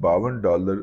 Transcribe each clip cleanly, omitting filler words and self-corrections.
$52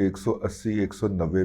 180-190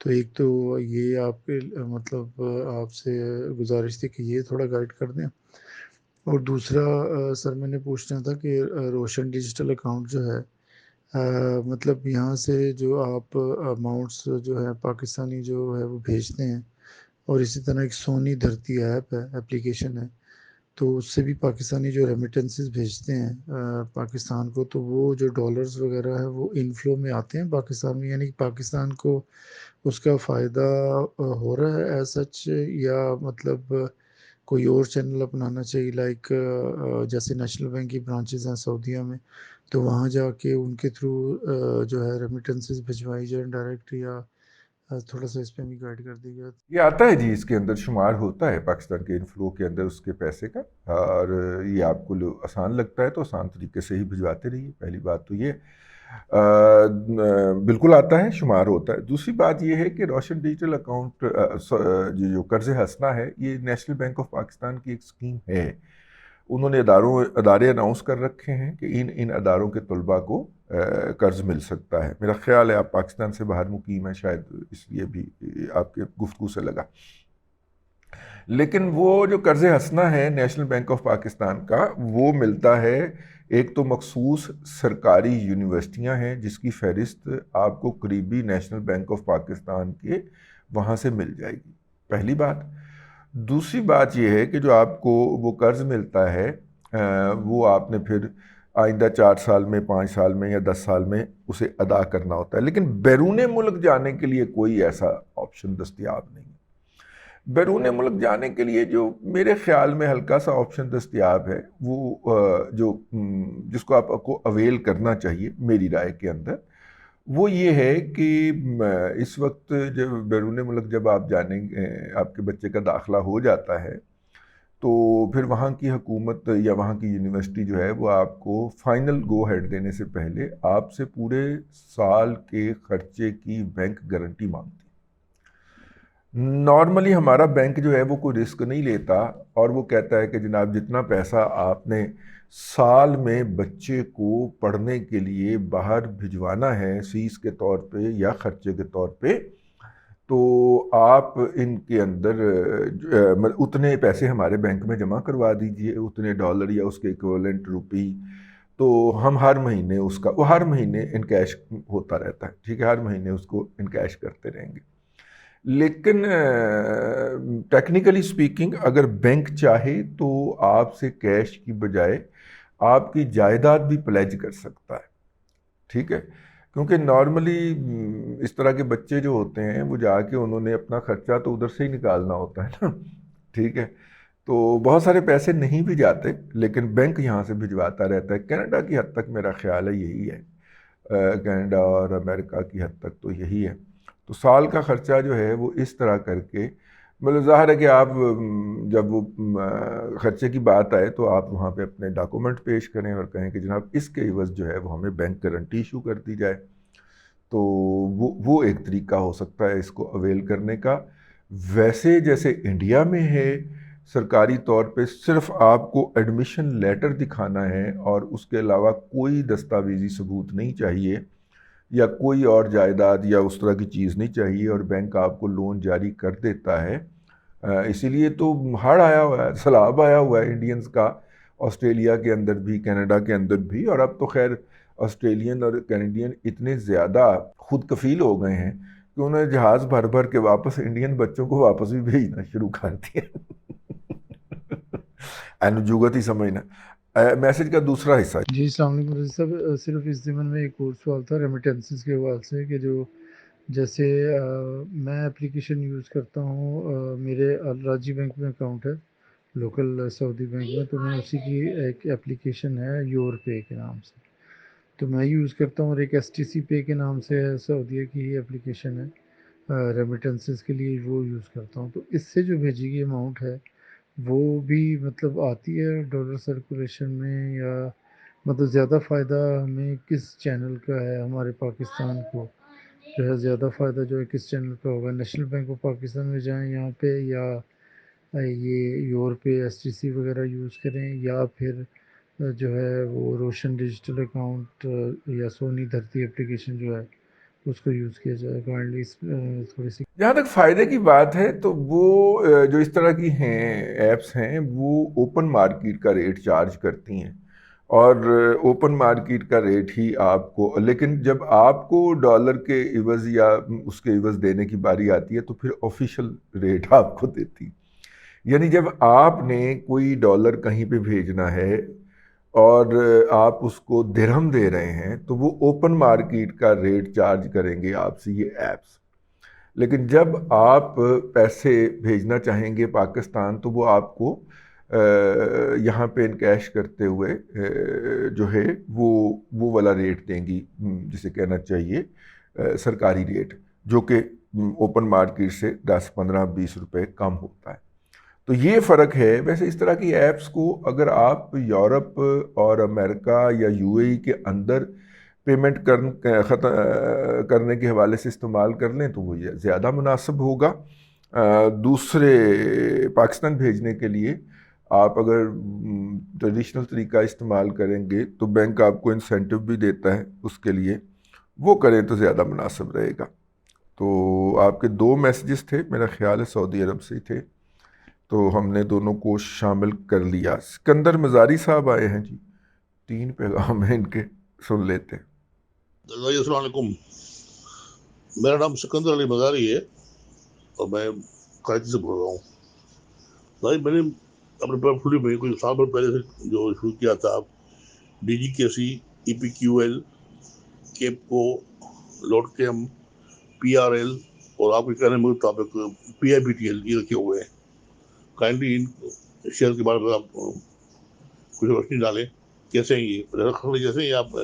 تو ایک تو یہ آپ کے مطلب آپ سے گزارش تھی کہ یہ تھوڑا گائیڈ کر دیں، اور دوسرا سر میں نے پوچھنا تھا کہ روشن ڈیجیٹل اکاؤنٹ جو ہے، مطلب یہاں سے جو آپ اماؤنٹس جو ہے پاکستانی جو ہے وہ بھیجتے ہیں، اور اسی طرح ایک سونی دھرتی ایپ ہے، اپلیکیشن ہے، تو اس سے بھی پاکستانی جو ریمیٹنسز بھیجتے ہیں پاکستان کو، تو وہ جو ڈالرز وغیرہ ہے وہ انفلو میں آتے ہیں پاکستان میں، یعنی کہ پاکستان کو اس کا فائدہ ہو رہا ہے ایز سچ، یا مطلب کوئی اور چینل اپنانا چاہیے، لائک جیسے نیشنل بینک کی برانچز ہیں سعودیہ میں، تو وہاں جا کے ان کے تھرو جو ہے ریمیٹنسز بھجوائی جائیں ڈائریکٹ، یا تھوڑا سا اس پہ بھی گائیڈ کر دی گیا۔ یہ آتا ہے جی، اس کے اندر شمار ہوتا ہے پاکستان کے انفلو کے اندر اس کے پیسے کا، اور یہ آپ کو آسان لگتا ہے تو آسان طریقے سے ہی بھجواتے رہیے، پہلی بات تو یہ بالکل آتا ہے، شمار ہوتا ہے۔ دوسری بات یہ ہے کہ روشن ڈیجیٹل اکاؤنٹ جو قرض حسنہ ہے، یہ نیشنل بینک آف پاکستان کی ایک اسکیم ہے۔ انہوں نے ادارے اناؤنس کر رکھے ہیں کہ ان اداروں کے طلباء کو قرض مل سکتا ہے۔ میرا خیال ہے آپ پاکستان سے باہر مقیم ہیں، شاید اس لیے بھی آپ کے گفتگو سے لگا۔ لیکن وہ جو قرض حسنہ ہے نیشنل بینک آف پاکستان کا، وہ ملتا ہے، ایک تو مخصوص سرکاری یونیورسٹیاں ہیں جس کی فہرست آپ کو قریبی نیشنل بینک آف پاکستان کے وہاں سے مل جائے گی، پہلی بات۔ دوسری بات یہ ہے کہ جو آپ کو وہ قرض ملتا ہے وہ آپ نے پھر آئندہ 4 سال میں، 5 سال میں یا 10 سال میں اسے ادا کرنا ہوتا ہے، لیکن بیرون ملک جانے کے لیے کوئی ایسا آپشن دستیاب نہیں ہے۔ بیرون ملک جانے کے لیے جو میرے خیال میں ہلکا سا آپشن دستیاب ہے، وہ جس کو آپ کو اویل کرنا چاہیے میری رائے کے اندر، وہ یہ ہے کہ اس وقت جب بیرون ملک جب آپ جانیں گے، آپ کے بچے کا داخلہ ہو جاتا ہے، تو پھر وہاں کی حکومت یا وہاں کی یونیورسٹی جو ہے وہ آپ کو فائنل گو ہیڈ دینے سے پہلے آپ سے پورے سال کے خرچے کی بینک گارنٹی مانگتی ہے۔ نارملی ہمارا بینک جو ہے وہ کوئی رسک نہیں لیتا، اور وہ کہتا ہے کہ جناب جتنا پیسہ آپ نے سال میں بچے کو پڑھنے کے لیے باہر بھجوانا ہے فیس کے طور پہ یا خرچے کے طور پہ، تو آپ ان کے اندر اتنے پیسے ہمارے بینک میں جمع کروا دیجئے، اتنے ڈالر یا اس کے ایکویولنٹ روپی، تو ہم ہر مہینے اس کا، وہ ہر مہینے ان کیش ہوتا رہتا ہے، ٹھیک ہے، ہر مہینے اس کو ان کیش کرتے رہیں گے۔ لیکن ٹیکنیکلی سپیکنگ اگر بینک چاہے تو آپ سے کیش کی بجائے آپ کی جائیداد بھی پلیج کر سکتا ہے، ٹھیک ہے، کیونکہ نارملی اس طرح کے بچے جو ہوتے ہیں وہ جا کے انہوں نے اپنا خرچہ تو ادھر سے ہی نکالنا ہوتا ہے نا، ٹھیک ہے، تو بہت سارے پیسے نہیں بھی جاتے، لیکن بینک یہاں سے بھجواتا رہتا ہے۔ کینیڈا کی حد تک میرا خیال ہے یہی ہے، کینیڈا اور امریکہ کی حد تک تو یہی ہے۔ تو سال کا خرچہ جو ہے وہ اس طرح کر کے، مطلب ظاہر ہے کہ آپ جب وہ خرچے کی بات آئے تو آپ وہاں پہ اپنے ڈاکومنٹ پیش کریں اور کہیں کہ جناب اس کے عوض جو ہے وہ ہمیں بینک گارنٹی ایشو کر دی جائے، تو وہ ایک طریقہ ہو سکتا ہے اس کو اویل کرنے کا۔ ویسے جیسے انڈیا میں ہے، سرکاری طور پہ صرف آپ کو ایڈمیشن لیٹر دکھانا ہے اور اس کے علاوہ کوئی دستاویزی ثبوت نہیں چاہیے، یا کوئی اور جائیداد یا اس طرح کی چیز نہیں چاہیے، اور بینک آپ کو لون جاری کر دیتا ہے۔ اسی لیے تو ہڑ آیا ہوا ہے، سیلاب آیا ہوا ہے انڈینز کا، آسٹریلیا کے اندر بھی، کینیڈا کے اندر بھی، اور اب تو خیر آسٹریلین اور کینیڈین اتنے زیادہ خود کفیل ہو گئے ہیں کہ انہوں نے جہاز بھر بھر کے واپس انڈین بچوں کو واپس بھی بھیجنا شروع کر دیا۔ اینوجوگت ہی سمجھنا۔ میسج کا دوسرا حصہ۔ جی السلام علیکم رضی صاحب، صرف اس ضمن میں ایک اور سوال تھا ریمیٹنسز کے حوالے سے، کہ جو جیسے میں اپلیکیشن یوز کرتا ہوں، میرے الراجی بینک میں اکاؤنٹ ہے لوکل سعودی بینک میں، تو میں اسی کی ایک اپلیکیشن ہے یور پے کے نام سے، تو میں یوز کرتا ہوں، اور ایک ایس ٹی سی پے کے نام سے ہے، سعودیہ کی ہی اپلیکیشن ہے ریمیٹنسز کے لیے، وہ یوز کرتا ہوں۔ تو اس سے جو بھیجی گئی اماؤنٹ ہے وہ بھی مطلب آتی ہے ڈالر سرکولیشن میں، یا مطلب زیادہ فائدہ ہمیں کس چینل کا ہے، ہمارے پاکستان کو جو ہے زیادہ فائدہ جو ہے کس چینل کا ہوگا، نیشنل بینک آف پاکستان میں جائیں یہاں پہ، یا یہ your pay S T C وغیرہ یوز کریں، یا پھر جو ہے وہ روشن ڈیجیٹل اکاؤنٹ یا سونی دھرتی اپلیکیشن جو ہے اس کو یوز کیا جائے کائنڈلی تھوڑی سی. جہاں تک فائدے کی بات ہے تو وہ جو اس طرح کی ہیں ایپس ہیں وہ اوپن مارکیٹ کا ریٹ چارج کرتی ہیں، اور اوپن مارکیٹ کا ریٹ ہی آپ کو، لیکن جب آپ کو ڈالر کے عوض یا اس کے عوض دینے کی باری آتی ہے تو پھر آفیشیل ریٹ آپ کو دیتی. یعنی جب آپ نے کوئی ڈالر کہیں پہ بھیجنا ہے اور آپ اس کو درہم دے رہے ہیں تو وہ اوپن مارکیٹ کا ریٹ چارج کریں گے آپ سے یہ ایپس. لیکن جب آپ پیسے بھیجنا چاہیں گے پاکستان تو وہ آپ کو یہاں پہ انکیش کرتے ہوئے جو ہے وہ والا ریٹ دیں گی، جسے کہنا چاہیے سرکاری ریٹ، جو کہ اوپن مارکیٹ سے 10-15-20 روپے کم ہوتا ہے. تو یہ فرق ہے. ویسے اس طرح کی ایپس کو اگر آپ یورپ اور امریکہ یا یو اے ای کے اندر پیمنٹ کرنے کے حوالے سے استعمال کر لیں تو وہ زیادہ مناسب ہوگا. دوسرے پاکستان بھیجنے کے لیے آپ اگر ٹریڈیشنل طریقہ استعمال کریں گے تو بینک آپ کو انسینٹو بھی دیتا ہے اس کے لیے، وہ کریں تو زیادہ مناسب رہے گا. تو آپ کے 2 میسیجز تھے، میرا خیال ہے سعودی عرب سے ہی تھے، تو ہم نے دونوں کو شامل کر لیا. سکندر مزاری صاحب آئے ہیں جی، 3 پیغام ہیں ان کے، سن لیتے ہیں. السلام علیکم، میرا نام سکندر علی مزاری ہے اور میں کراچی سے بول رہا ہوں. بھائی میں نے اپنے پورٹ فولیو میں کچھ سال بھر پہلے سے جو شروع کیا تھا D G K C, E P Q L, KAPCO, لوڈ کیم، پی آر ایل اور آپ کے کہنے کے مطابق P I B T L, یہ رکھے ہوئے ہیں. کائنڈلی ان شیئر کے بارے میں آپ کچھ روشنی ڈالیں، کیسے ہیں یہ رکھ لیں جیسے یا آپ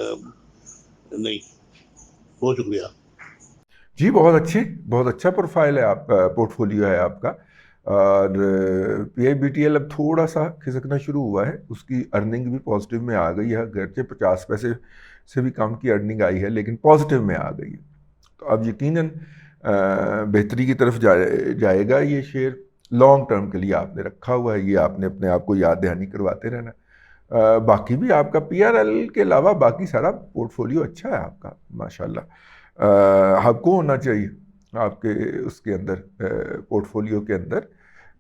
نہیں. بہت شکریہ. جی بہت اچھا پروفائل ہے آپ کا، پورٹ فولیو ہے آپ کا. اور پی آئی بی ٹی ایل اب تھوڑا سا کھسکنا شروع ہوا ہے، اس کی ارننگ بھی پازیٹیو میں آ گئی ہے، گرچہ 50 پیسے سے بھی کم کی ارننگ آئی ہے لیکن پازیٹیو میں آ گئی ہے. تو اب یقیناً بہتری کی طرف جائے گا یہ شیئر. لانگ ٹرم کے لیے آپ نے رکھا ہوا ہے، یہ آپ نے اپنے آپ کو یاد دہانی کرواتے رہنا. باقی بھی آپ کا پی آر ایل کے علاوہ باقی سارا پورٹ فولیو اچھا ہے آپ کا ماشاءاللہ. آپ کو ہونا چاہیے آپ کے اس کے اندر پورٹ فولیو کے اندر.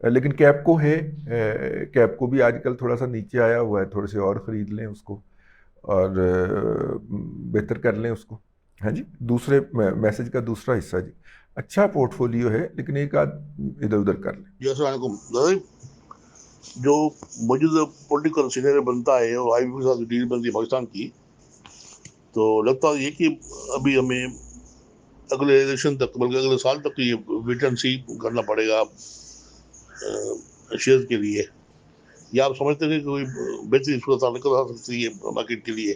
لیکن کیپکو ہے، کیپکو بھی آج کل تھوڑا سا نیچے آیا ہوا ہے، تھوڑے سے اور خرید لیں اس کو اور بہتر کر لیں اس کو. ہاں جی، دوسرے میسج کا دوسرا حصہ جی، اچھا پورٹ فولیو ہے لیکن ایک آدھ ادھر ادھر کر لیں. جی السلام علیکم. جو موجودہ پولیٹیکل سینیریو بنتا ہے اور آئی بی کے ساتھ ڈیل بنتی ہے پاکستان کی، تو لگتا ہے یہ کہ ابھی ہمیں اگلے الیکشن تک بلکہ اگلے سال تک یہ ویٹ اینڈ سی کرنا پڑے گا شیئر کے لیے، یا آپ سمجھتے ہیں کہ کوئی بہترین صورت حال نکل آ سکتی ہے مارکیٹ کے لیے؟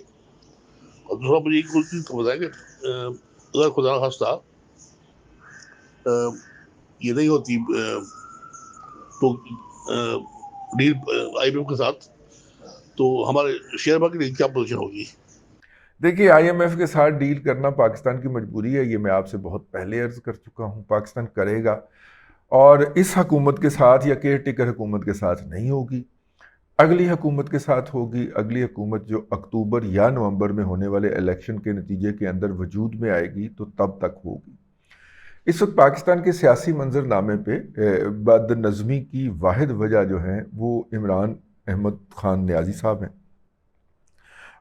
اور دوسرا مجھے ایک چیز کو بتائیں کہ اگر خدا نخواستہ یہ نہیں ہوتی تو ڈیل آئی بی ایم کے ساتھ، تو ہمارے شیئر مارکیٹ کی کیا پوزیشن ہوگی؟ دیکھیے آئی ایم ایف کے ساتھ ڈیل کرنا پاکستان کی مجبوری ہے، یہ میں آپ سے بہت پہلے عرض کر چکا ہوں. پاکستان کرے گا اور اس حکومت کے ساتھ یا کیئر ٹیکر حکومت کے ساتھ نہیں ہوگی، اگلی حکومت کے ساتھ ہوگی. اگلی حکومت جو اکتوبر یا نومبر میں ہونے والے الیکشن کے نتیجے کے اندر وجود میں آئے گی تو تب تک ہوگی. اس وقت پاکستان کے سیاسی منظر نامے پہ بد نظمی کی واحد وجہ جو ہے وہ عمران احمد خان نیازی صاحب ہیں،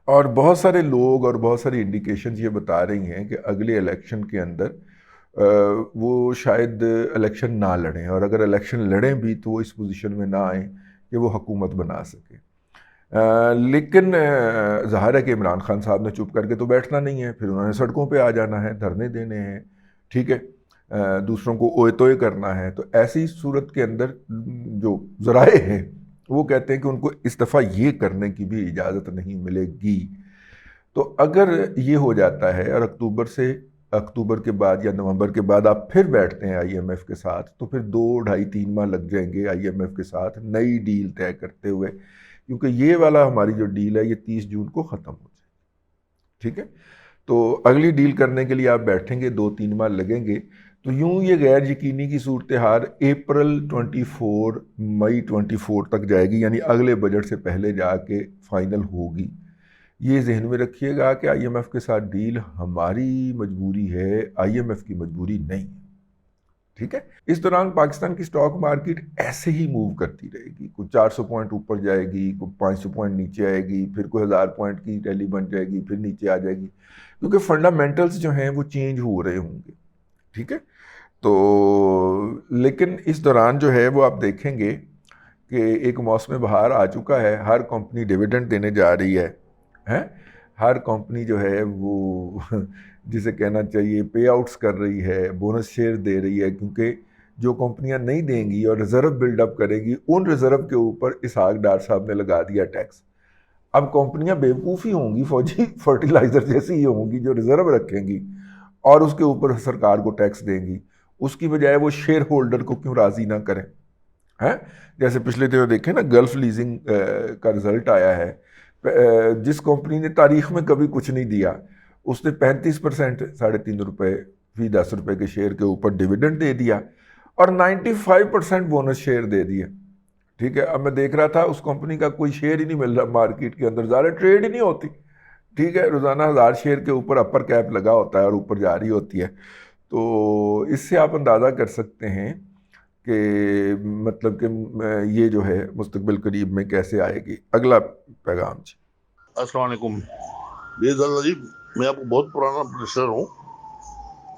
اور بہت سارے لوگ اور بہت ساری انڈیکیشنز یہ بتا رہی ہیں کہ اگلے الیکشن کے اندر وہ شاید الیکشن نہ لڑیں، اور اگر الیکشن لڑیں بھی تو وہ اس پوزیشن میں نہ آئیں کہ وہ حکومت بنا سکے. لیکن ظاہر ہے کہ عمران خان صاحب نے چپ کر کے تو بیٹھنا نہیں ہے، پھر انہوں نے سڑکوں پہ آ جانا ہے، دھرنے دینے ہیں، ٹھیک ہے، دوسروں کو اوئے توئے کرنا ہے. تو ایسی صورت کے اندر جو ذرائع ہیں وہ کہتے ہیں کہ ان کو اس دفعہ یہ کرنے کی بھی اجازت نہیں ملے گی. تو اگر یہ ہو جاتا ہے اور اکتوبر کے بعد یا نومبر کے بعد آپ پھر بیٹھتے ہیں آئی ایم ایف کے ساتھ، تو پھر 2-2.5-3 ماہ لگ جائیں گے آئی ایم ایف کے ساتھ نئی ڈیل طے کرتے ہوئے، کیونکہ یہ والا ہماری جو ڈیل ہے یہ 30 جون کو ختم ہو جائے. ٹھیک ہے، تو اگلی ڈیل کرنے کے لیے آپ بیٹھیں گے 2-3 ماہ لگیں گے. تو یوں یہ غیر یقینی کی صورتحال اپریل 24 مئی 24 تک جائے گی، یعنی اگلے بجٹ سے پہلے جا کے فائنل ہوگی. یہ ذہن میں رکھیے گا کہ آئی ایم ایف کے ساتھ ڈیل ہماری مجبوری ہے، آئی ایم ایف کی مجبوری نہیں ہے، ٹھیک ہے۔ اس دوران پاکستان کی سٹاک مارکیٹ ایسے ہی موو کرتی رہے گی، کوئی 400 پوائنٹ اوپر جائے گی، کوئی 500 پوائنٹ نیچے آئے گی، پھر کوئی 1000 پوائنٹ کی ریلی بن جائے گی، پھر نیچے آ جائے گی، کیونکہ فنڈامنٹلز جو ہیں وہ چینج ہو رہے ہوں گے، ٹھیک ہے۔ تو لیکن اس دوران جو ہے وہ آپ دیکھیں گے کہ ایک موسم بہار آ چکا ہے، ہر کمپنی ڈیویڈنڈ دینے جا رہی ہے، ہر کمپنی جو ہے وہ جسے کہنا چاہیے پے آؤٹس کر رہی ہے، بونس شیئر دے رہی ہے، کیونکہ جو کمپنیاں نہیں دیں گی اور ریزرو بلڈ اپ کرے گی، ان ریزرو کے اوپر اسحاق ڈار صاحب نے لگا دیا ٹیکس۔ اب کمپنیاں بیوقوفی ہوں گی، فوجی فرٹیلائزر جیسی ہی ہوں گی جو ریزرو رکھیں گی اور اس کے اوپر سرکار کو ٹیکس دیں گی، اس کی بجائے وہ شیئر ہولڈر کو کیوں راضی نہ کریں، ہیں؟ جیسے پچھلے دنوں دیکھیں نا گلف لیزنگ کا رزلٹ آیا ہے، جس کمپنی نے تاریخ میں کبھی کچھ نہیں دیا، اس نے 35% ₹3.5 فی 10 روپے کے شیئر کے اوپر ڈیویڈنڈ دے دیا اور 95% بونس شیئر دے دیے، ٹھیک ہے۔ اب میں دیکھ رہا تھا اس کمپنی کا کوئی شیئر ہی نہیں مل رہا مارکیٹ کے اندر، ظاہر ٹریڈ ہی نہیں ہوتی، ٹھیک ہے، روزانہ 1000 شیئر کے اوپر اپر کیپ لگا ہوتا ہے اور اوپر جا رہی ہوتی ہے۔ تو اس سے آپ اندازہ کر سکتے ہیں کہ مطلب کہ یہ جو ہے مستقبل قریب میں کیسے آئے گی۔ اگلا پیغام جی۔ السلام علیکم جی، میں آپ کو بہت پرانا لسنر ہوں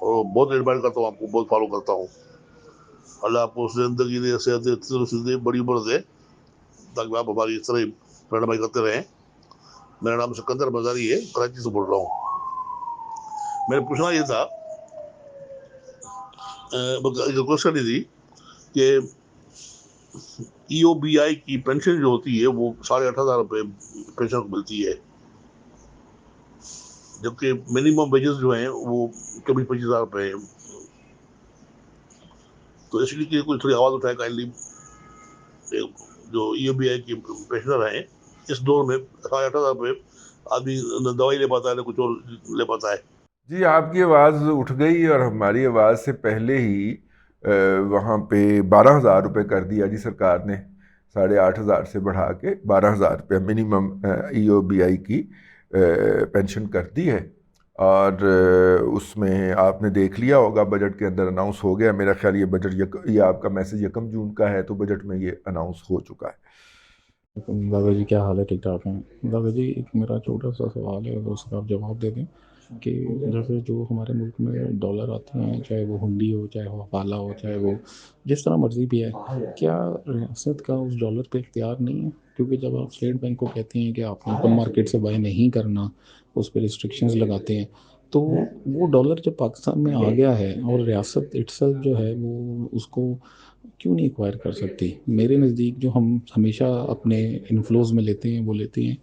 اور بہت ایڈمائر کرتا ہوں، آپ کو بہت فالو کرتا ہوں۔ اللہ آپ کو زندگی دے، صحت دے، تندرستی دے، بڑی عمر دے، تاکہ آپ ہماری اس طرح رہنمائی کرتے رہیں۔ میرا نام سکندر مزاری ہے، کراچی سے بول رہا ہوں۔ میں نے پوچھنا یہ تھا، کوشچن یہ تھی کہ ای او بی آئی کی پینشن جو ہوتی ہے وہ 8,500 پینشن کو ملتی ہے، جبکہ منیمم ویجز جو ہیں وہ 24-25,000 ہیں۔ تو اس لیے کوئی تھوڑی آواز اٹھائے کائنڈلی، جو ای او بی آئی کی پینشنر ہیں اس دور میں 8,500 آدمی نہ دوائی لے پاتا ہے نہ کچھ اور لے پاتا ہے۔ جی آپ کی آواز اٹھ گئی اور ہماری آواز سے پہلے ہی وہاں پہ 12,000 کر دیا جی سرکار نے، 8,500 سے بڑھا کے 12,000 منیمم ای او بی آئی کی پینشن کر دی ہے۔ اور اس میں آپ نے دیکھ لیا ہوگا بجٹ کے اندر اناؤنس ہو گیا، میرا خیال یہ بجٹ یہ آپ کا میسج 1 جون کا ہے، تو بجٹ میں یہ اناؤنس ہو چکا ہے۔ دادا جی کیا حال ہے؟ ٹھیک ٹھاک ہیں دادا جی؟ ایک میرا چھوٹا سا سوال ہے، اگر اس کا آپ جواب دے دیں کہ جیسے جو ہمارے ملک میں ڈالر آتے ہیں، چاہے وہ ہنڈی ہو، چاہے وہ حوالہ ہو، چاہے وہ جس طرح مرضی بھی ہے، کیا ریاست کا اس ڈالر پہ اختیار نہیں ہے؟ کیونکہ جب آپ اسٹیٹ بینک کو کہتے ہیں کہ آپ نے اوپن مارکیٹ سے بائی نہیں کرنا، اس پہ ریسٹرکشنز لگاتے ہیں، تو وہ ڈالر جب پاکستان میں آ گیا ہے اور ریاست اٹسیلف جو ہے وہ اس کو کیوں نہیں ایکوائر کر سکتی؟ میرے نزدیک جو ہم ہمیشہ اپنے انفلوز میں لیتے ہیں وہ لیتے ہیں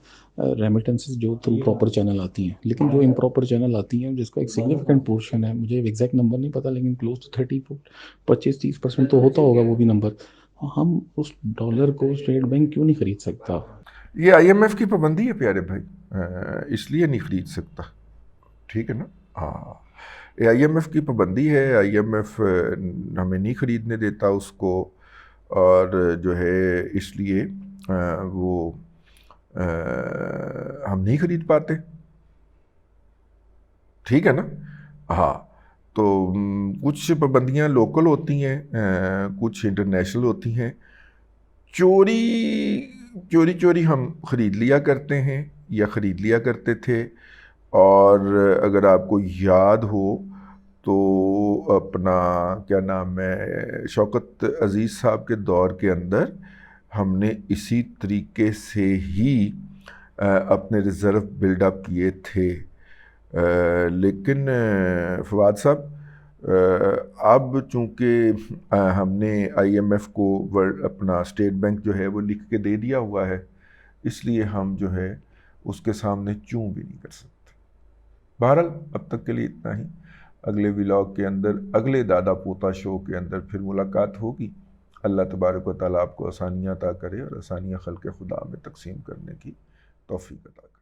ریمیٹنسز جو تھرو پراپر چینل آتی ہیں، لیکن جو امپراپر چینل آتی ہیں جس کا ایک سگنیفیکنٹ پورشن ہے، مجھے ایگزیکٹ نمبر نہیں پتا لیکن کلوز ٹو 25-30% تو ہوتا ہوگا وہ بھی نمبر، ہم اس ڈالر کو اسٹیٹ بینک کیوں نہیں خرید سکتا؟ یہ آئی ایم ایف کی پابندی ہے پیارے بھائی، اس لیے نہیں خرید سکتا، ٹھیک ہے نا؟ ہاں، یہ آئی ایم ایف کی پابندی ہے، آئی ایم ایف ہمیں نہیں خریدنے دیتا اس کو، اور جو ہے اس لیے وہ ہم نہیں خرید پاتے، ٹھیک ہے نا؟ ہاں، تو کچھ پابندیاں لوکل ہوتی ہیں، کچھ انٹرنیشنل ہوتی ہیں۔ چوری ہم خرید لیا کرتے ہیں یا خرید لیا کرتے تھے، اور اگر آپ کو یاد ہو تو اپنا کیا نام ہے شوکت عزیز صاحب کے دور کے اندر ہم نے اسی طریقے سے ہی اپنے ریزرو بلڈ اپ کیے تھے، لیکن فواد صاحب اب چونکہ ہم نے آئی ایم ایف کو اپنا اسٹیٹ بینک جو ہے وہ لکھ کے دے دیا ہوا ہے، اس لیے ہم جو ہے اس کے سامنے چوں بھی نہیں کر سکتے۔ بہرحال اب تک کے لیے اتنا ہی، اگلے ولاگ کے اندر، اگلے دادا پوتا شو کے اندر پھر ملاقات ہوگی۔ اللہ تبارک و تعالیٰ آپ کو آسانیاں عطا کرے اور آسانیاں خلق خدا میں تقسیم کرنے کی توفیق عطا کرے۔